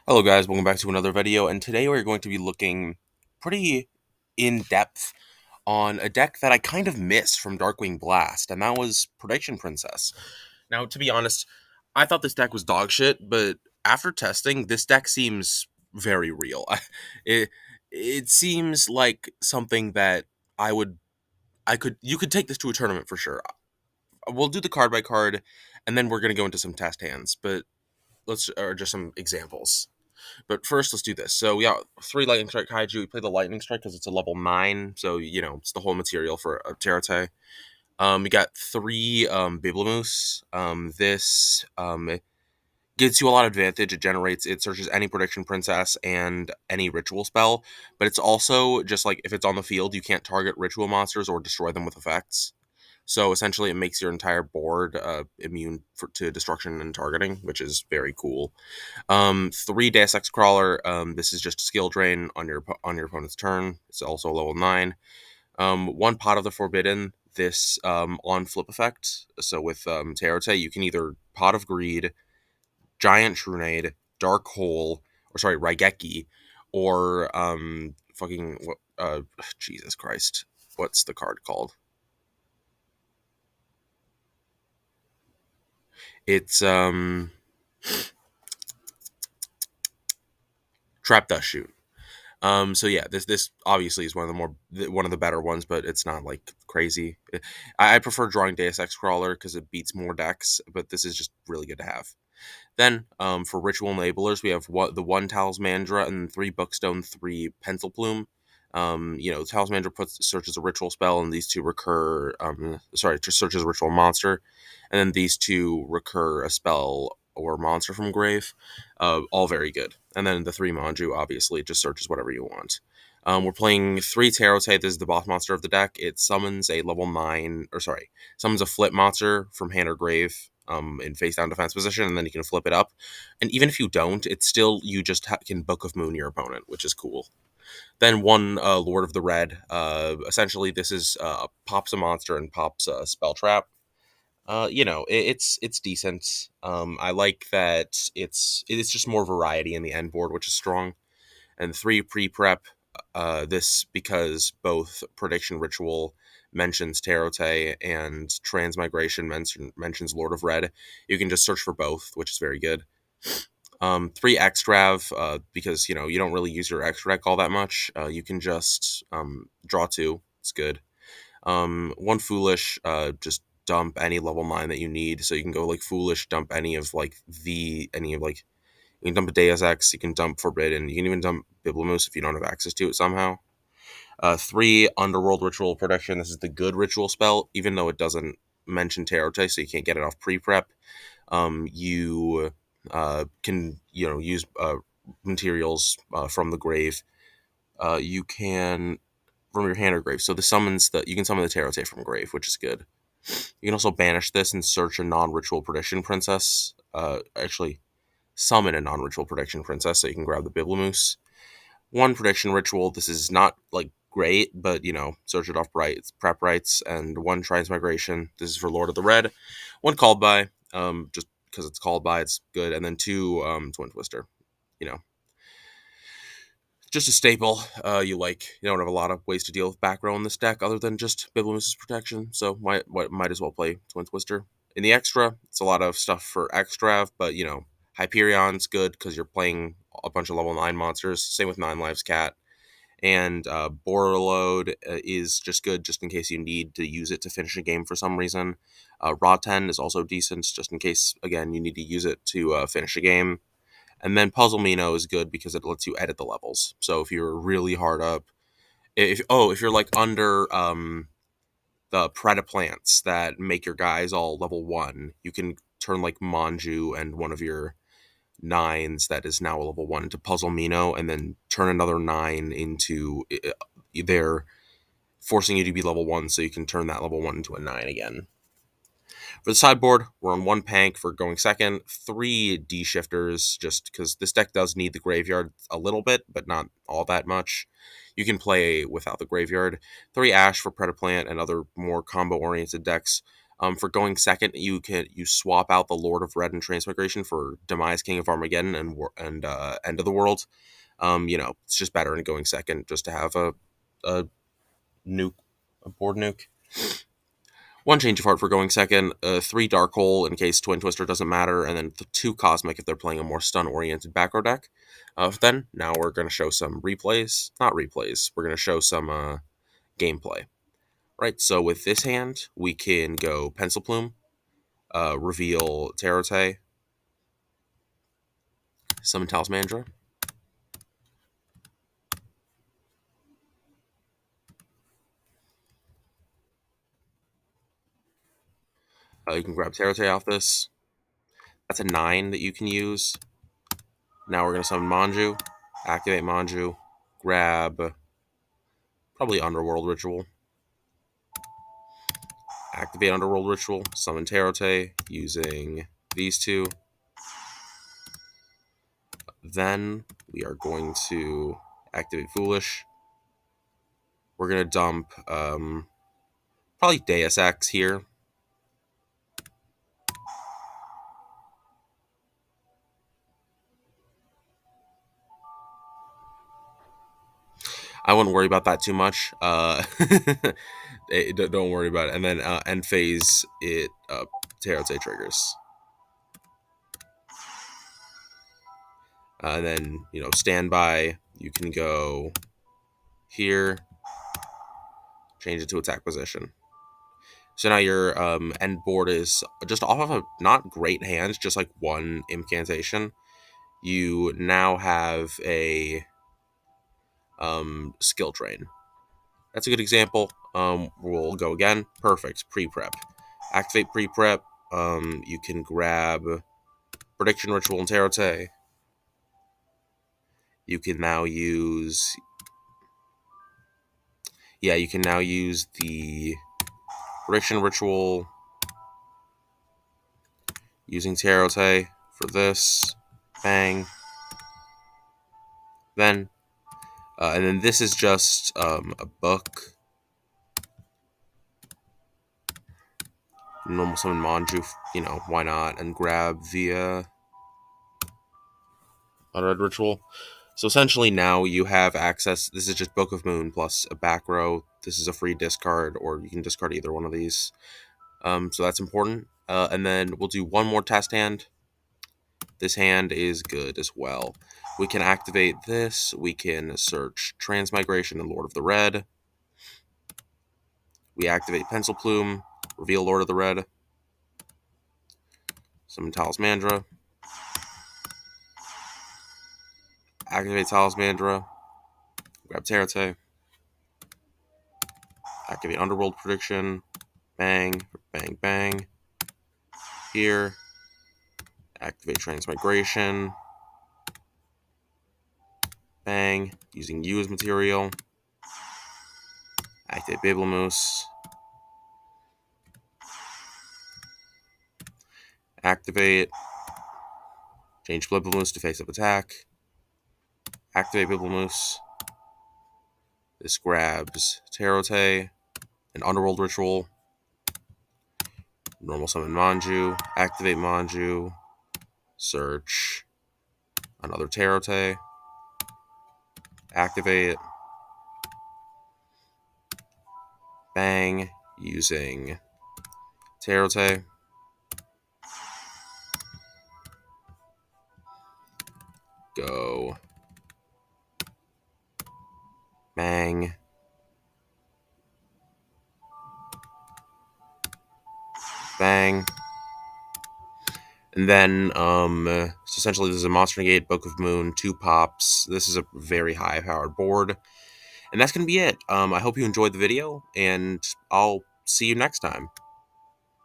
Hello guys, welcome back to another video, and today we're going to be looking pretty in-depth on a deck that I kind of missed from Darkwing Blast, and that was Prediction Princess. Now, to be honest, I thought this deck was dog shit, but after testing, this deck seems very real. It it seems like something that I would you could take this to a tournament for sure. We'll do the card by card, and then we're gonna go into some test hands, but let's or just some examples. But first, let's do this. So we got three Lightning Strike Kaiju. We play the Lightning Strike because it's a level 9, so it's the whole material for a Terate. We got three Biblamoose. This it gives you a lot of advantage. It searches any Prediction Princess and any Ritual spell, but it's also just like if it's on the field, you can't target Ritual monsters or destroy them with effects. So essentially, it makes your entire board immune to destruction and targeting, which is very cool. Three Deus Ex Crawler. This is just a skill drain on your opponent's turn. It's also a level 9. One Pot of the Forbidden. This on flip effect. So with Terote, you can either Pot of Greed, Giant Trunade, Dark Hole, or sorry, Raigeki, or Jesus Christ, what's the card called? It's Trap Dust Shoot. So yeah, this obviously is one of the better ones, but it's not like crazy. I prefer drawing Deus Ex Crawler because it beats more decks, but this is just really good to have. Then for Ritual Enablers, we have the one Talismandra and three Bookstone, three Pencil Plume. Talismandra searches a ritual spell, and these two recur. Just searches a ritual monster, and then these two recur a spell or monster from grave. All very good. And then the three Manju obviously just searches whatever you want. We're playing three Tarote. This is the boss monster of the deck. It summons a level 9, summons a flip monster from hand or grave in face down defense position, and then you can flip it up. And even if you don't, it's still, you just can Book of Moon your opponent, which is cool. Then one Lord of the Red. Essentially, this is pops a monster and pops a spell trap. It's decent. I like that it's just more variety in the end board, which is strong. And three pre-prep. This because both Prediction Ritual mentions Tarote and Transmigration mentions Lord of Red. You can just search for both, which is very good. Three Extrav, because you don't really use your extra deck all that much. You can just draw two. It's good. One Foolish, just dump any level 9 that you need. So you can go like Foolish, dump any of like you can dump a Deus Ex, you can dump Forbidden, you can even dump Biblamoose if you don't have access to it somehow. Three Underworld Ritual Protection. This is the good ritual spell, even though it doesn't mention Tarote, so you can't get it off pre-prep. You can use materials from the grave. You can from your hand or grave. So the summons that you can summon the Tarote from grave, which is good. You can also banish this and search a non-ritual prediction princess. Actually, summon a non-ritual prediction princess, so you can grab the Biblamoose. One prediction ritual. This is not like great, but search it off prep rights, and one transmigration. This is for Lord of the Red. One called by, just because it's called by, it's good, and then two Twin Twister. You know, just a staple. You don't have a lot of ways to deal with back row in this deck other than just Biblamoose's protection, so might as well play Twin Twister. In the extra, it's a lot of stuff for extra, but Hyperion's good because you're playing a bunch of level 9 monsters. Same with 9 Lives Cat. And Borreload is just good just in case you need to use it to finish a game for some reason. Raw 10 is also decent just in case, again, you need to use it to finish a game. And then Puzzle Mino is good because it lets you edit the levels. So if you're really hard up, if you're like under the Predaplants that make your guys all level 1, you can turn like Manju and one of your 9s that is now a level 1 into Puzzle Mino, and then turn another 9 into their forcing you to be level 1, so you can turn that level 1 into a 9 again. For the sideboard, we're on one Pank for going second, three D-shifters, just because this deck does need the graveyard a little bit, but not all that much. You can play without the graveyard. Three Ash for Predaplant and other more combo-oriented decks. For going second, you swap out the Lord of Red and Transmigration for Demise, King of Armageddon, and End of the World. It's just better in going second just to have a nuke, a board nuke. One change of heart for going second, 3 Dark Hole in case Twin Twister doesn't matter, and then 2 Cosmic if they're playing a more stun-oriented back row deck. Then, now we're going to show some replays. Not replays, we're going to show some gameplay. Right, so with this hand, we can go Pencil Plume, reveal Tarote, summon Talismandra. You can grab Tarote off this. That's a 9 that you can use. Now we're going to summon Manju, activate Manju, grab probably Underworld Ritual. Activate Underworld Ritual, summon Tarote using these 2. Then we are going to activate Foolish. We're going to dump probably Deus Ex here. I wouldn't worry about that too much. Don't worry about it. And then end phase, it Tarote triggers. And then, standby, you can go here, change it to attack position. So now your end board is just off of a not great hand, just like 1 incantation. You now have a skill train. That's a good example. We'll go again. Perfect. Pre-prep. Activate pre-prep. You can grab Prediction Ritual and Tarote. You can now use... Yeah, you can now use the Prediction Ritual using Tarote for this. Bang. Then... and then this is just a book. Normal summon Manju, why not? And grab via Unread Ritual. So essentially now you have access. This is just Book of Moon plus a back row. This is a free discard, or you can discard either one of these. So that's important. And then we'll do one more test hand. This hand is good as well. We can activate this. We can search Transmigration and Lord of the Red. We activate Pencil Plume, reveal Lord of the Red. Summon Talismandra. Activate Talismandra. Grab Tarote. Activate Underworld Prediction. Bang, bang, bang. Here. Activate Transmigration. Bang. Using you as material. Activate Biblemoose. Activate. Change Biblemoose to face-up attack. Activate Biblemoose. This grabs Tarote. An Underworld Ritual. Normal summon Manju. Activate Manju. Search. Another Tarote. Activate. Bang. Using Tarote. Go. Bang. Bang. And then, so essentially this is a Monster Negate, Book of Moon, 2 pops. This is a very high-powered board. And that's going to be it. I hope you enjoyed the video, and I'll see you next time.